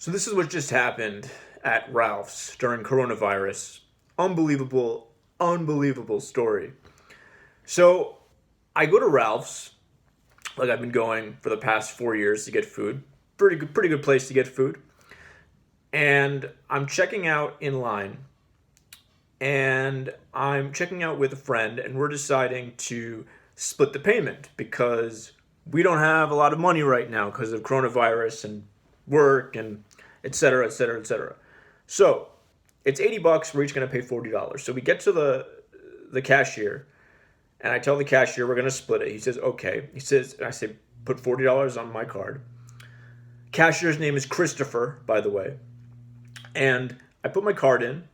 So this is what just happened at Ralph's during coronavirus. Unbelievable, unbelievable story. So I go to Ralph's, like I've been going for the past 4 years to get food. Pretty good place to get food. And I'm checking out in line, and I'm checking out with a friend, and we're deciding to split the payment because we don't have a lot of money right now because of coronavirus and work and et cetera, et cetera, et cetera. So it's $80. We're each going to pay $40. So we get to the cashier, and I tell the cashier we're going to split it. He says okay. He says, and I say put $40 on my card. Cashier's name is Christopher, by the way, and I put my card in.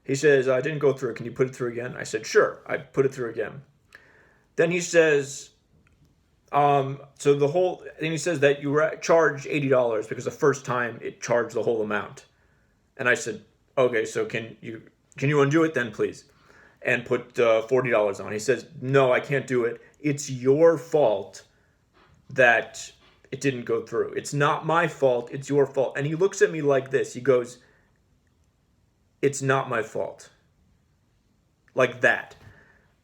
He says, I didn't go through. Can you put it through again? I said, sure. I put it through again. Then he says, then he says that you were charged $80 because the first time it charged the whole amount. And I said, okay, so can you undo it then, please? And put $40 on. He says, no, I can't do it. It's your fault that it didn't go through. It's not my fault. It's your fault. And he looks at me like this. He goes, it's not my fault. Like that.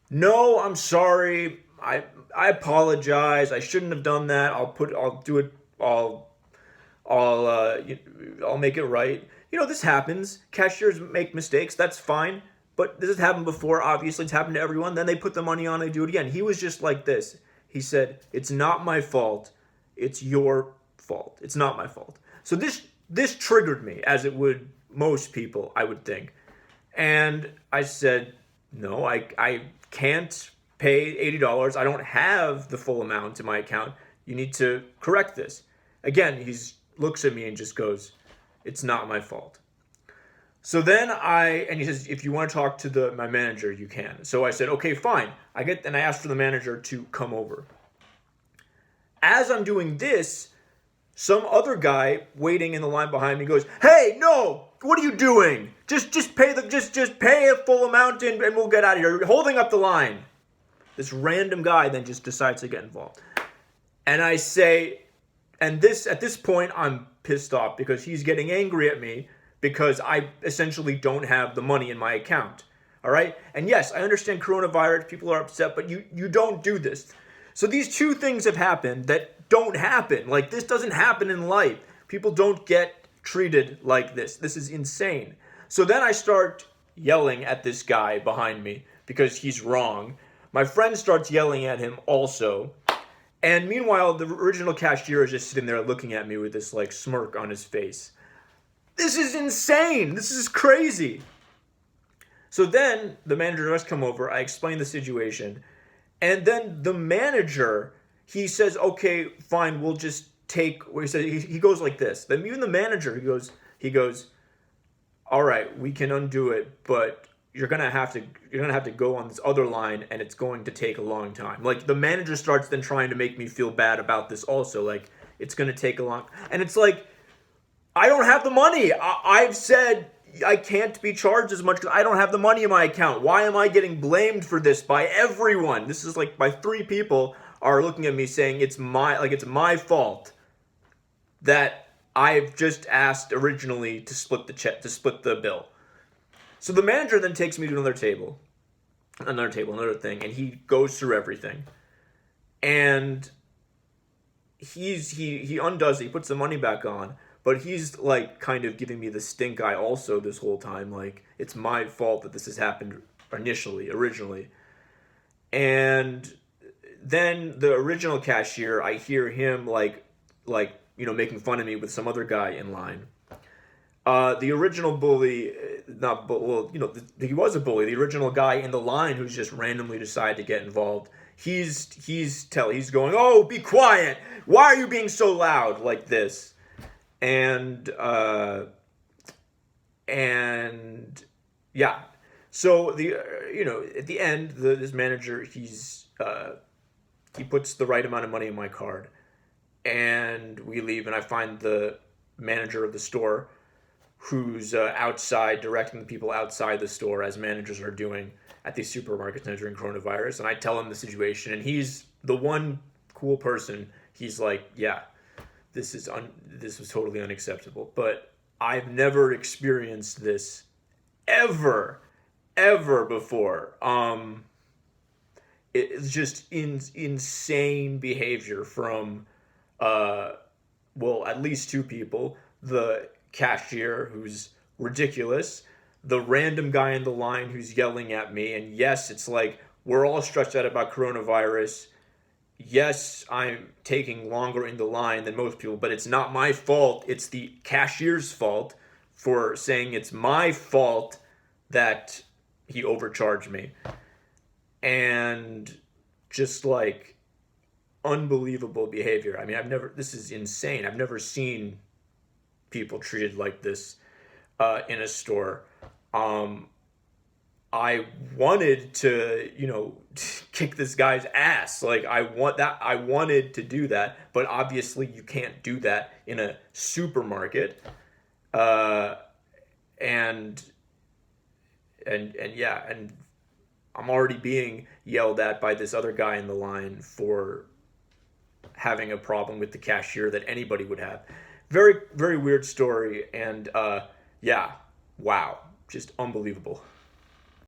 No, I'm sorry. I apologize. I shouldn't have done that. I'll do it. I'll make it right. This happens. Cashiers make mistakes. That's fine. But this has happened before. Obviously, it's happened to everyone. Then they put the money on. They do it again. He was just like this. He said, "It's not my fault. It's your fault. It's not my fault." So this triggered me, as it would most people, I would think. And I said, "No, I can't pay $80. I don't have the full amount in my account. You need to correct this." Again, he looks at me and just goes, "It's not my fault." So then he says, "If you want to talk to my manager, you can." So I said, "Okay, fine." I asked for the manager to come over. As I'm doing this, some other guy waiting in the line behind me goes, "Hey, no! What are you doing? Just pay just pay a full amount and we'll get out of here. You're holding up the line." This random guy then just decides to get involved. And I say, at this point, I'm pissed off because he's getting angry at me because I essentially don't have the money in my account. All right? And yes, I understand coronavirus, people are upset, but you don't do this. So these two things have happened that don't happen. Like, this doesn't happen in life. People don't get treated like this. This is insane. So then I start yelling at this guy behind me because he's wrong. My friend starts yelling at him also. And meanwhile, the original cashier is just sitting there looking at me with this like smirk on his face. This is insane. This is crazy. So then the manager does come over. I explain the situation. And then the manager, he says, okay, fine, we'll just take, he goes like this. Then even the manager, he goes, all right, we can undo it, but you're gonna have to go on this other line, and it's going to take a long time. Like, the manager starts then trying to make me feel bad about this also. Like, it's gonna take a long, and it's like, I don't have the money. I've said I can't be charged as much because I don't have the money in my account. Why am I getting blamed for this by everyone? This is like by 3 people are looking at me saying it's my fault that I've just asked originally to split the bill. So the manager then takes me to another thing, and he goes through everything. And he undoes it, he puts the money back on, but he's like kind of giving me the stink eye also this whole time, like it's my fault that this has happened originally. And then the original cashier, I hear him making fun of me with some other guy in line. The original bully, he was a bully. The original guy in the line who's just randomly decided to get involved. He's going, "Oh, be quiet! Why are you being so loud?" Like this, and yeah. So at the end, this manager, he puts the right amount of money in my card, and we leave. And I find the manager of the store, who's outside directing the people outside the store, as managers are doing at these supermarkets now during coronavirus. And I tell him the situation, and he's the one cool person. He's like, "Yeah, this was totally unacceptable. But I've never experienced this ever before. It's just insane behavior from well, at least two people. The cashier, who's ridiculous, the random guy in the line who's yelling at me. And yes, it's like we're all stressed out about coronavirus. Yes, I'm taking longer in the line than most people, but it's not my fault. It's the cashier's fault for saying it's my fault that he overcharged me. And just like unbelievable behavior. I mean, this is insane. I've never seen people treated like this in a store. I wanted to, kick this guy's ass. Like I wanted to do that, but obviously you can't do that in a supermarket. Uh, and yeah, and I'm already being yelled at by this other guy in the line for having a problem with the cashier that anybody would have. Very, very weird story. And yeah, wow, just unbelievable.